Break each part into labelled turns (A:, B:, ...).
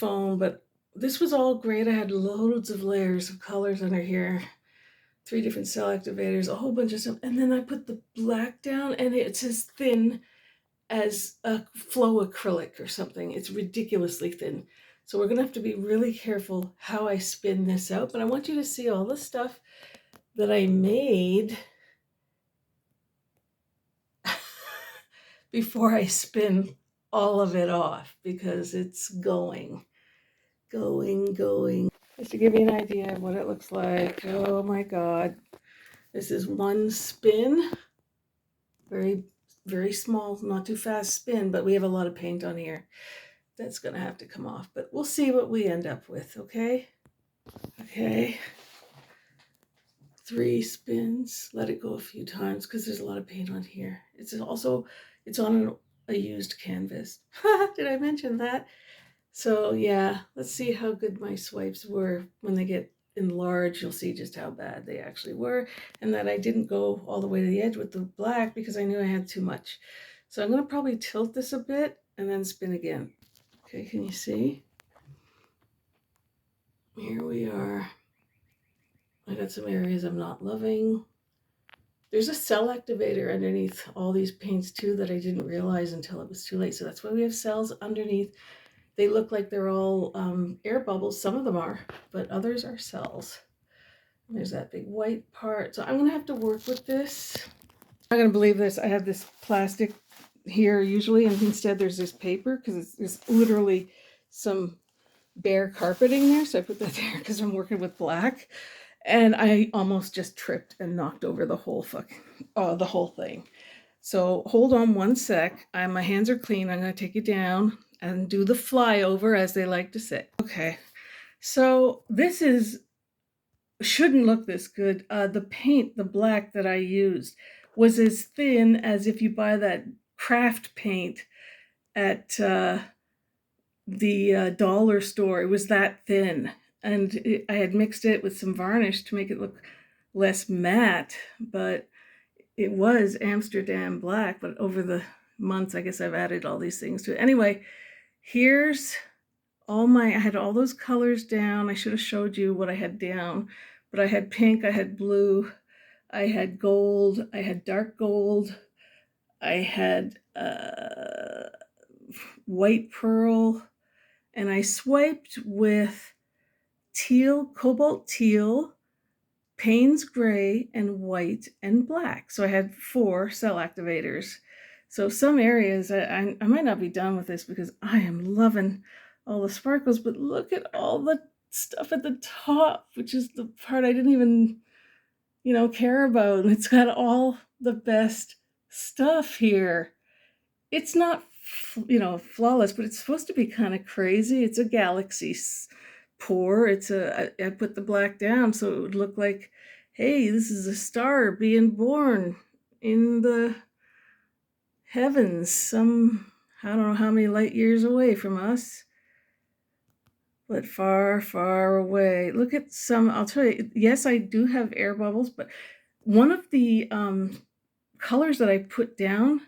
A: foam, but this was all great. I had loads of layers of colors under here. 3 different cell activators, a whole bunch of stuff. And then I put the black down and it's as thin as a flow acrylic or something. It's ridiculously thin. So we're gonna have to be really careful how I spin this out, but I want you to see all the stuff that I made before I spin all of it off, because it's going. Just to give you an idea of what it looks like. Oh my God. This is one spin, very, very small, not too fast spin, but we have a lot of paint on here. That's gonna have to come off, but we'll see what we end up with, okay? Okay. 3 spins, let it go a few times because there's a lot of paint on here. It's on a used canvas. Did I mention that? So yeah, let's see how good my swipes were. When they get enlarged, you'll see just how bad they actually were, and that I didn't go all the way to the edge with the black because I knew I had too much. So I'm gonna probably tilt this a bit and then spin again. Okay, can you see? Here we are. I got some areas I'm not loving. There's a cell activator underneath all these paints too that I didn't realize until it was too late. So that's why we have cells underneath. They look like they're all air bubbles. Some of them are, but others are cells. And there's that big white part. So I'm gonna have to work with this. I'm not gonna believe this. I have this plastic here usually, and instead there's this paper because it's literally some bare carpeting there. So I put that there because I'm working with black. And I almost just tripped and knocked over the whole thing. So hold on one sec. My hands are clean. I'm going to take it down and do the flyover, as they like to say. Okay, so this shouldn't look this good. The paint, the black that I used, was as thin as if you buy that craft paint at the dollar store. It was that thin. And I had mixed it with some varnish to make it look less matte, but it was Amsterdam black. But over the months, I guess I've added all these things to it. Anyway, here's I had all those colors down. I should have showed you what I had down, but I had pink, I had blue, I had gold, I had dark gold, I had white pearl, and I swiped with teal, cobalt teal, Paynes Grey, and white and black. So I had 4 cell activators. So some areas, I might not be done with this because I am loving all the sparkles, but look at all the stuff at the top, which is the part I didn't even, care about. It's got all the best stuff here. It's not, flawless, but it's supposed to be kind of crazy. It's a galaxy pour. I put the black down so it would look like, hey, this is a star being born in the heavens, I don't know how many light years away from us, but far, far away. Look at I'll tell you, yes, I do have air bubbles, but one of the colors that I put down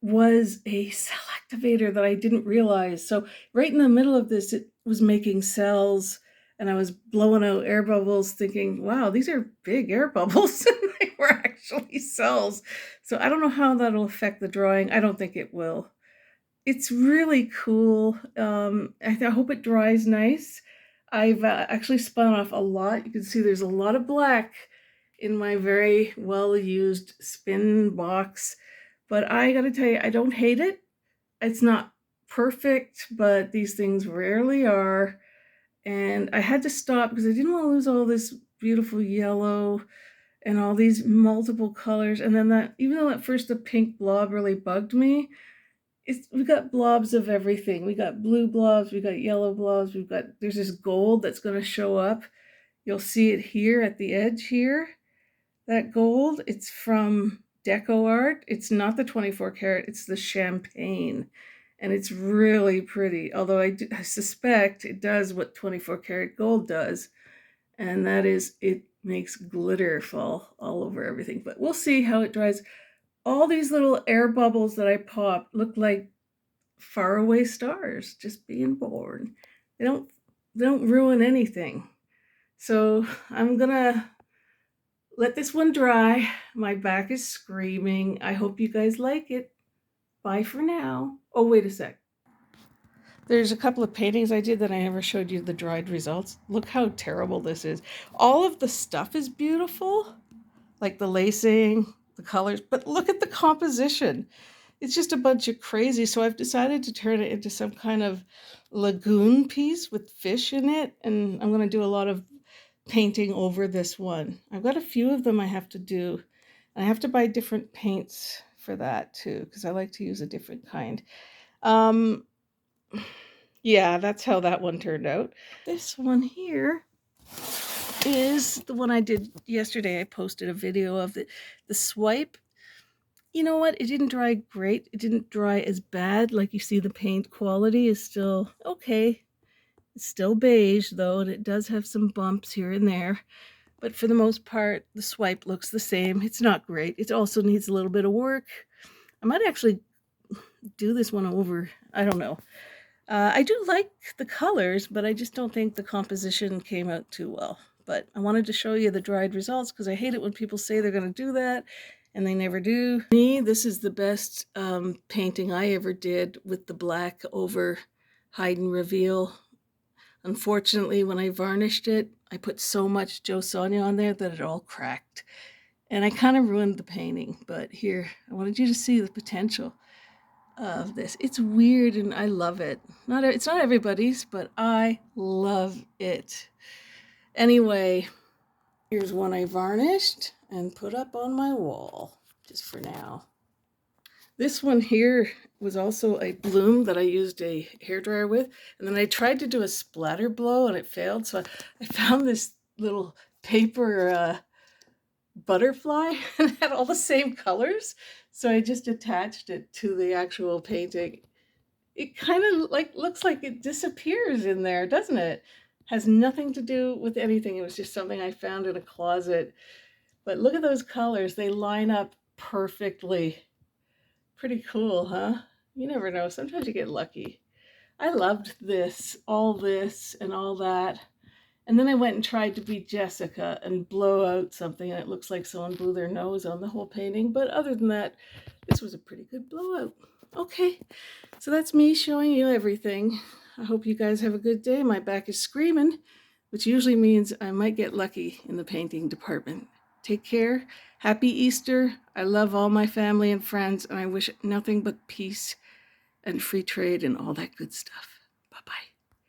A: was a cell activator that I didn't realize. So right in the middle of this, it was making cells, and I was blowing out air bubbles thinking, wow, these are big air bubbles. And they were actually cells. So I don't know how that'll affect the drawing. I don't think it will. It's really cool. I hope it dries nice. I've actually spun off a lot. You can see there's a lot of black in my very well-used spin box. But I gotta tell you, I don't hate it. It's not perfect, but these things rarely are. And I had to stop because I didn't want to lose all this beautiful yellow and all these multiple colors. And then even though at first the pink blob really bugged me, we got blobs of everything. We got blue blobs, we got yellow blobs, there's this gold that's going to show up. You'll see it here at the edge here. That gold, it's from Deco Art. It's not the 24 karat, it's the champagne. And it's really pretty, although I suspect it does what 24 karat gold does. And that is, it makes glitter fall all over everything. But we'll see how it dries. All these little air bubbles that I popped look like faraway stars just being born. They don't ruin anything. So I'm gonna let this one dry. My back is screaming. I hope you guys like it. Bye for now. Oh, wait a sec. There's a couple of paintings I did that I never showed you the dried results. Look how terrible this is. All of the stuff is beautiful, like the lacing, the colors, but look at the composition. It's just a bunch of crazy. So I've decided to turn it into some kind of lagoon piece with fish in it. And I'm going to do a lot of painting over this one. I've got a few of them I have to do. And I have to buy different paints for that too, because I like to use a different kind. Yeah, that's how that one turned out. This one here is the one I did yesterday. I posted a video of the swipe. You know what? It didn't dry great. It didn't dry as bad. Like you see, the paint quality is still okay. It's still beige though, and it does have some bumps here and there. But for the most part, the swipe looks the same. It's not great. It also needs a little bit of work. I might actually do this one over. I don't know. I do like the colors, but I just don't think the composition came out too well. But I wanted to show you the dried results because I hate it when people say they're going to do that and they never do. Me, this is the best painting I ever did with the black over hide and reveal. Unfortunately, when I varnished it, I put so much Joe Sonia on there that it all cracked. And I kind of ruined the painting. But here, I wanted you to see the potential of this. It's weird and I love it. It's not everybody's, but I love it. Anyway, here's one I varnished and put up on my wall just for now. This one here was also a bloom that I used a hairdryer with, and then I tried to do a splatter blow and it failed. So I found this little paper butterfly and it had all the same colors. So I just attached it to the actual painting. It kind of looks like it disappears in there, doesn't it? Has nothing to do with anything. It was just something I found in a closet. But look at those colors. They line up perfectly. Pretty cool, huh? You never know. Sometimes you get lucky. I loved this, and all that. And then I went and tried to be Jessica and blow out something, and it looks like someone blew their nose on the whole painting. But other than that, this was a pretty good blowout. Okay, so that's me showing you everything. I hope you guys have a good day. My back is screaming, which usually means I might get lucky in the painting department. Take care. Happy Easter. I love all my family and friends, and I wish nothing but peace and free trade and all that good stuff. Bye-bye.